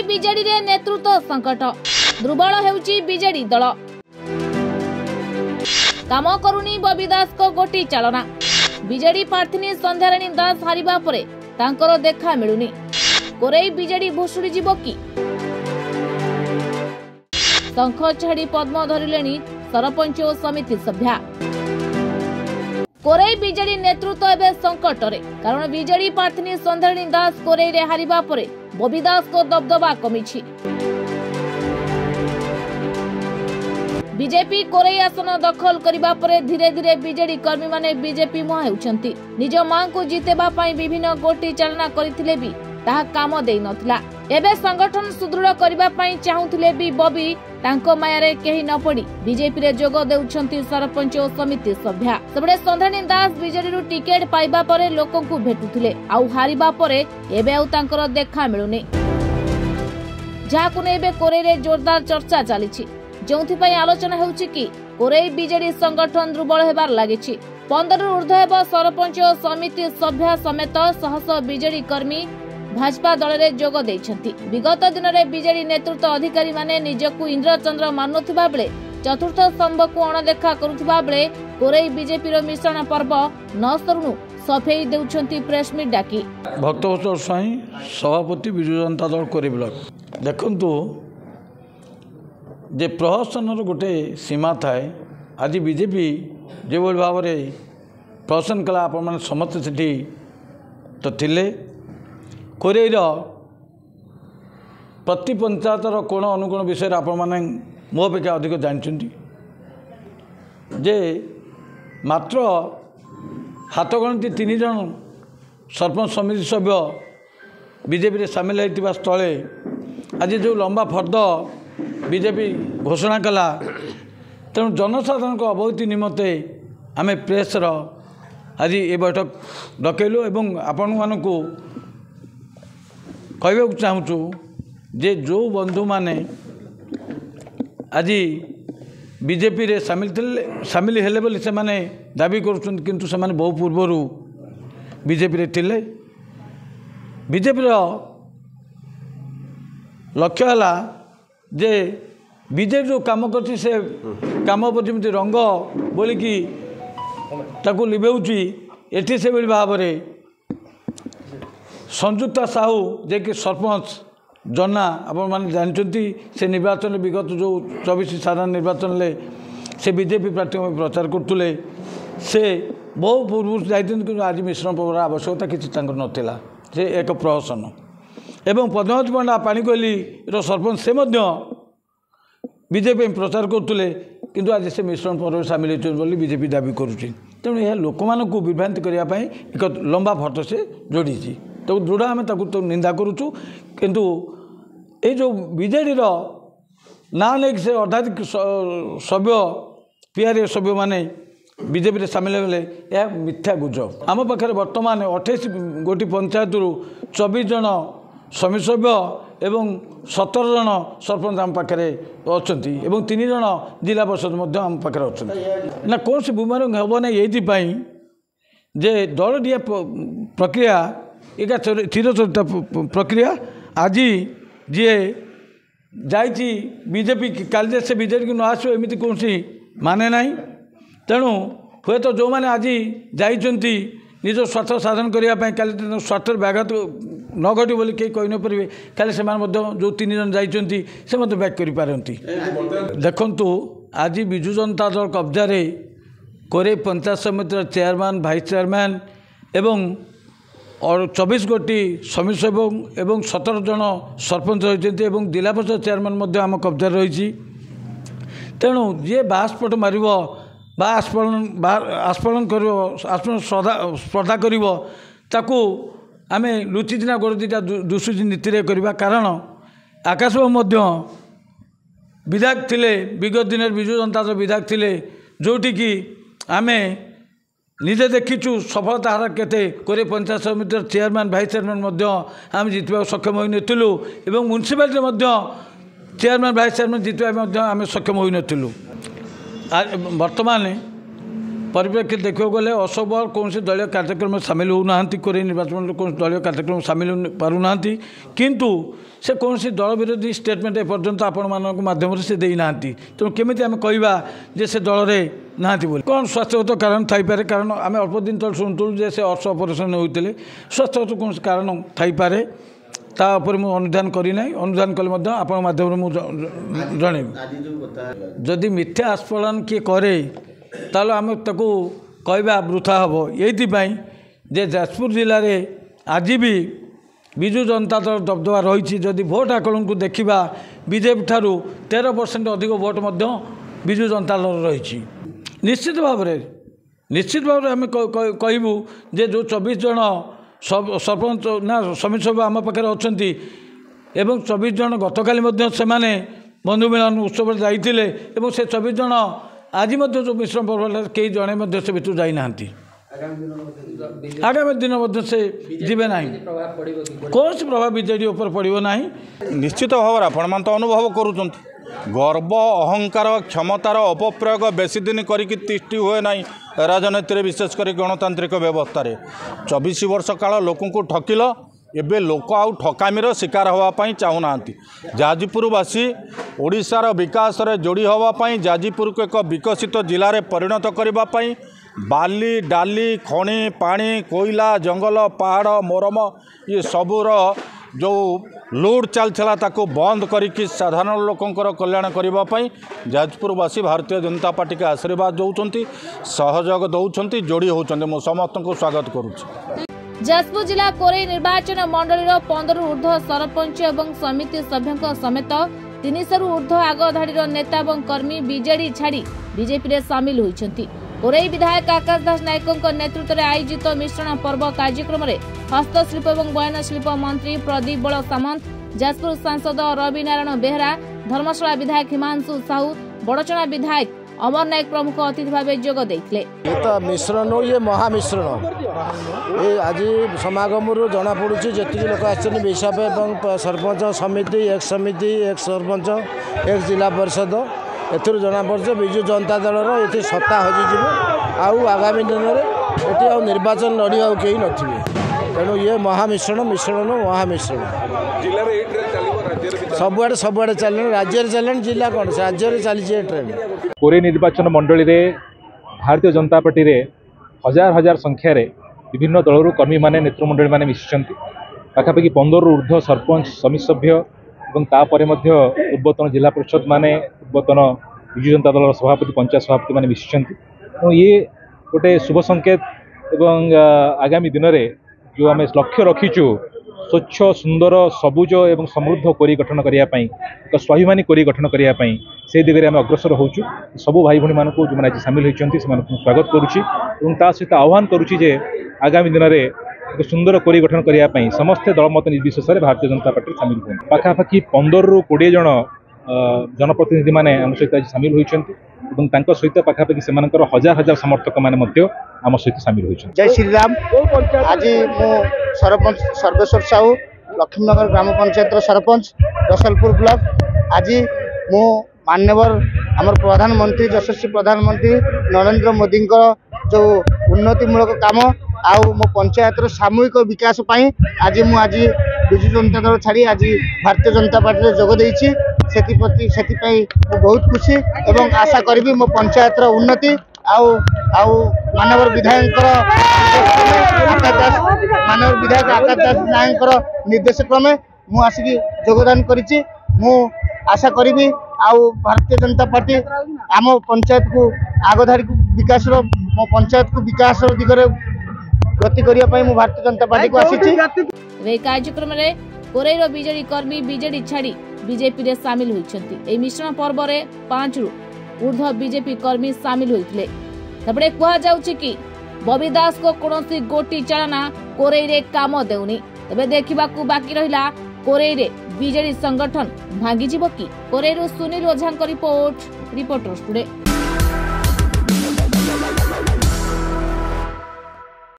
BJD रे नेतृत्व संकट दुर्बल हेउची बीजेडी दल काम करुनी बबी दास को गोटी चालना बीजेडी प्रार्थी संध्याराणी दास हारिबा परे तांकर देखा मिलुनी कोरेई बीजेडी भुसुड़ी जीव कि शंख छाड़ी पद्म धरिलेनी सरपंच और समिति सभ्या कोरेई बीजेडी नेतृत्व एवं संकट रे कारण बीजेडी प्रार्थी संध्याराणी दास कोरेई रे हारिबा परे बबी दास को दबदबा कमिछि। बीजेपी कोरेई आसन दखल करिबा परे धीरे धीरे बीजेडी कर्मी माने बीजेपी मुहा हेउछंती निज मां को जितेबा पई विभिन्न गोटी चालना करिथिले भी ताहा काम देई नथिला। एबे संगठन सुदृढ़ करिबा पई चाहुथिले भी बबी तांको मायारे केही न पड़ी बीजेपी रे जोग देउछंती सरपंच और समिति सभ्या सबडे संध्याराणी दास बीजेडी रु टिकेट पाइबा परे लोकन को भेटुथिले आउ हारिबा परे एबे आउ तांकर देखा मिलुनी जाहाकु ने एबे कोरेई रे जोरदार चर्चा चलीछि जोंथिपाई आलोचना हेउछि कि कोरेई बीजेडी संगठन दुर्बल हेबार लागिछि 15 रु ऊर्ध्व हेब सरपंच और समिति सभ्या समेत सहस बीजेडी कर्मी भाजपा दल रे जोग देइछंती। विगत दिन में बीजेडी नेतृत्व अधिकारी माने निजकु इंद्रचंद्र मानुथिबा बेले चतुर्थ स्तंभ को अणदेखा करुथिबा बेले कोरेई बीजेपी रो मिश्रण पर्व न सरुनु सफेई देउछंती प्रेस मीट डाकी भक्तवत्सल स्वाई सभापति विजु जनता दल कोरेई ब्लॉक देखंतु जे प्रहसन गोटे सीमा थाए आज बीजेपी जो भाव में प्रहसन कला आपण समस्त सेठी तो थिले कोरेईर प्रति पंचायतर कोण अनुकोण विषय आपण मैंने मो अपेक्षा अधिक जानते जे मात्र हाथ गणती 3 जन सरपंच समिति सभ्य बीजेपी रे सामिल होइतिबा स्थले आज जो लंबा फर्द बीजेपी घोषणा कला तेणु जनसाधारण अवगति निमंते आम प्रेसर आज ये बैठक डकैलु एवं आपण मानकु कहवाक चाहूँ जे जो बंधु माने आज बीजेपी रे सामिल हेले बोली से माने दाबी करुछन किंतु से माने बहु पूर्वर बीजेपी रे थिले बीजेपी रो लक्ष्य हला जे बीजेपी जो काम करछि से काम पर जमी रंग बोलिकी ताकू लिभेउछि एठी से बेली भाव में संयुक्ता साहू जे कि सरपंच जना आपण माने जानचंती से निर्वाचन विगत जो 24 साधारण निर्वाचन ले से बीजेपी प्रार्थी प्रचार करतुले से बहु पूर्व जाइतन आज मिश्रण पर्वर आवश्यकता किछि तांकर नथिला से एक प्रहसन एवं पद्मावती पंडा पाणीकोइली रो सरपंच से मध्य बीजेपी प्रचार करतुले किंतु आज से मिश्रण पर्व सामिल होइछन बोली बीजेपी दाबी करूछि तेणु यह लोक मानकु विभ्रांति करिया पई एक लंबा फटो से जोड़ीछि तो दृढ़ आम तो निंदा करुचु किंतु ये जो बीजेडी ना नहीं से अर्धाधिक सभ्य पीआर सभ्य माने बीजेपी रे सामिल होले यह मिथ्या गुजब आम पाखे बर्तमान 28 गोटी पंचायत रु 24 जन समिति सभ्य एवं 17 जन सरपंच आम पाखे अच्छा 3 जन जिला परिषद आम पाखे अच्छा ना कौन सी बुमरंग हम ना ये जे दल दिया प्रक्रिया एक चिरचरित प्रक्रिया आज जी जाइए बीजेपी काली से बीजेपी को न आसो एमती कौन माने ना तेणु हे तो जो मैंने आज जाइंट निज स्वार्थ साधन करने काली स्वार्थ व्याघात न घटी बोली कहीं कही न पारे खाली से जो 3 जन जाइंट से बैक करपारती देखु आज विजु जनता दल कब्जा कोरेई पंचायत समिति चेयरमैन भाइस चेयरमैन एवं और 24 गोटी समिति सभ्य एवं 17 जन सरपंच रही जिला परिषद चेयरमैन आम कब्जा रही तेणु जी बास्फोट मार आस्फलन कर स्पर्धा कर आम लुचिचिना गोड़ दीटा दुसुची नीति करवा कारण आकाशबाबू विधायक थिले विगत दिन विजु जनता दल विधायक थिले जोटी की आम निजे देखीचु सफलता हार केते कोरेई पंचायत समिति चेयरमैन भाइस चेयरमैन आम जितवा सक्षम होई नथिलु एवं म्युनिसिपालिटी चेयरमैन भाइस चेयरमैन जितवा आम सक्षम होई नथिलु वर्तमान परिप्रेक्षी देखा गले अशोक बल कौन दलीय कार्यक्रम सामिल होना कोरे निर्वाचन कौन दलीय कार्यक्रम सामिल पारना किंतु से कौन दल विरोधी स्टेटमेंट एपर्यंत आपण माध्यम से देना तेणु केमी आम कहवा से दल में ना कौन स्वास्थ्यगत कारण थईपे कारण आम अल्प दिन तक शुणुलु जे से अर्श ऑपरेशन होते स्वास्थ्यगत कौन कारण थईपे तापर मुझे अनुधान करना अनुधान कले आपण माध्यम जनइबी जदि मिथ्या आस्फलन किए करे तालो आम ताकू कहवा वृथा हम ये जाजपुर जिले में आज भी विजु जनता दल दबदबा रही जदि भोट आकलन को देखा बीजेपी ठारू 13% अधिक भोट विजु जनता दल रही निश्चित भाव में आम कहबू जे जो 24 जन सरपंच ना समिति सभ्य आम पाखे अच्छा एवं 24 जन गतकाली से बंधु मिलन उत्सव जाते से 24 जन आज जो मिश्रण पर्व कई जड़े से भितर जाना आगामी दिन से जीवे ना कौन प्रभाव बीजेडी उपर पड़ो ना निश्चित भाव आपण तो अनुभव करुँच गर्व अहंकार क्षमतार अपप्रयोग बेसी दिन करती हुए ना राजनीति विशेषकर गणतांत्रिक व्यवस्था 24 वर्ष काल लोक ठकिल एबे लोक आउ ठकामीर शिकार होगापाई चाहूना जाजपुरवासी ओडिशार विकास रे जोड़ी होगापाई जाजपुर को एक विकसित जिले में परिणत करने बाली डाली खଣି पानी कोयला जंगल पहाड़ मोरम ये सबूर जो लूट चलता ताको बंद करिकी साधारण लोकंकर कल्याण करने जाजपुरवासी भारतीय जनता पार्टी के आशीर्वाद दौरान सहयोग दौरान जोड़ी होती मु समस्त को स्वागत करुच्ची। जाजपुर जिला कोरे निर्वाचन मंडल 15 ऊर्ध्व सरपंच और समिति सभ्यों समेत 300 ऊर्ध्व आगधाड़ी नेता और कर्मी बीजेडी छाड़ी बीजेपी रे सामिल होइछंती। कोरेई विधायक आकाश दास नायकों नेतृत्व में आयोजित मिश्रण पर्व कार्यक्रम में हस्तशिल्प और बयन शिल्प मंत्री प्रदीप बल सामंत जाजपुर सांसद रवि नारायण बेहरा धर्मशाला विधायक हिमांशु साहू बड़चना विधायक अमर नायक प्रमुख अतिथि भाव जोग देते। ये तो मिश्रण ये महामिश्रण ये आज समागम जना पड़ी जी लोक आसप सरपंच समिति एक सरपंच एक जिला परिषद एथुर जना पड़े विजु जनता दल ये सत्ता हजिज आगामी दिन में ये निर्वाचन लड़ा कहीं नथिबे तेणु ये महामिश्रण मिश्रण महामिश्रण सबुआड़े चलने राज्य चलने जिला कौन राज्य चली ट्रेन कोरे निर्वाचन मंडली रे भारतीय जनता पार्टी रे हजार हजार संख्यार विभिन्न दलर कर्मी माने नेतृमंडली माने मिशिचंती पाखापाखि 15 ऊर्ध्व सरपंच समिति सभ्य और तापर पूर्वतन जिला परिषद माने पूर्वतन विजु जनता दल सभापति पंचायत सभापति माने मिशिचंती तेणु ये गोटे शुभ संकेत एवं आगामी दिन में जो आम लक्ष्य रखीचु स्वच्छ सुंदर सबुज एवं समृद्ध कोरी गठन करने एक स्वाभिमानी कोरी गठन करने से दिगरे आम अग्रसर होचु सबू भाई भणी मानक जो आज सामिल होती स्वागत करुच्ची सहित आह्वान करुच्ची जे आगामी दिन में एक सुंदर कोरी गठन करने समस्ते दलमत निर्विशेष भारतीय जनता पार्टी सामिल हो पाखापाखि 15 ରୁ 20 जन जनप्रतिनिधि माने आम सहित आज सामिल होती सहित पाखापाखि से हजार हजार समर्थक माने आम सहित सामिल होती। जय श्री राम। आज मो सरपंच सर्वेश्वर साहू लक्ष्मीनगर ग्राम पंचायत सरपंच रसलपुर ब्लॉक आज मो मान्यवर आम प्रधानमंत्री यशस्वी प्रधानमंत्री नरेंद्र मोदी जो उन्नतिमूलक काम आउ मो पंचायत सामूहिक विकास आज मुझे विजु जनता दल छाड़ी आज भारतीय जनता पार्टी जोग देइछि से बहुत खुशी एवं आशा करी मो पंचायत उन्नति आउ मानवर विधायक आकाश दास नायक निर्देश क्रमे मु आसिक योगदान करिछि। मु आशा करी भारतीय जनता पार्टी आम पंचायत को आगधारी विकास मो पंचायत को विकास दिगरे गति करने मु भारतीय जनता पार्टी को आसी। कार्यक्रम में कोरेर बीजेडी कर्मी बीजेडी छाड़ी बीजेपी रे सामिल होइछंती। मिश्रण पर्व रे 5 ରୁ ऊर्ध्व बीजेपी कर्मी सामिल होइथिले। तबडे कुआ जाउछि कि बबी दास को कोनोसी गोटी चालना कोरेई रे काम देउनी। तबे देखिबाकू बाकी रहिला कोरेई रे बीजेडी संगठन भांगी जिवो कि। कोरेइरु सुनील ओझांक रिपोर्ट रिपोर्टर्स टुडे।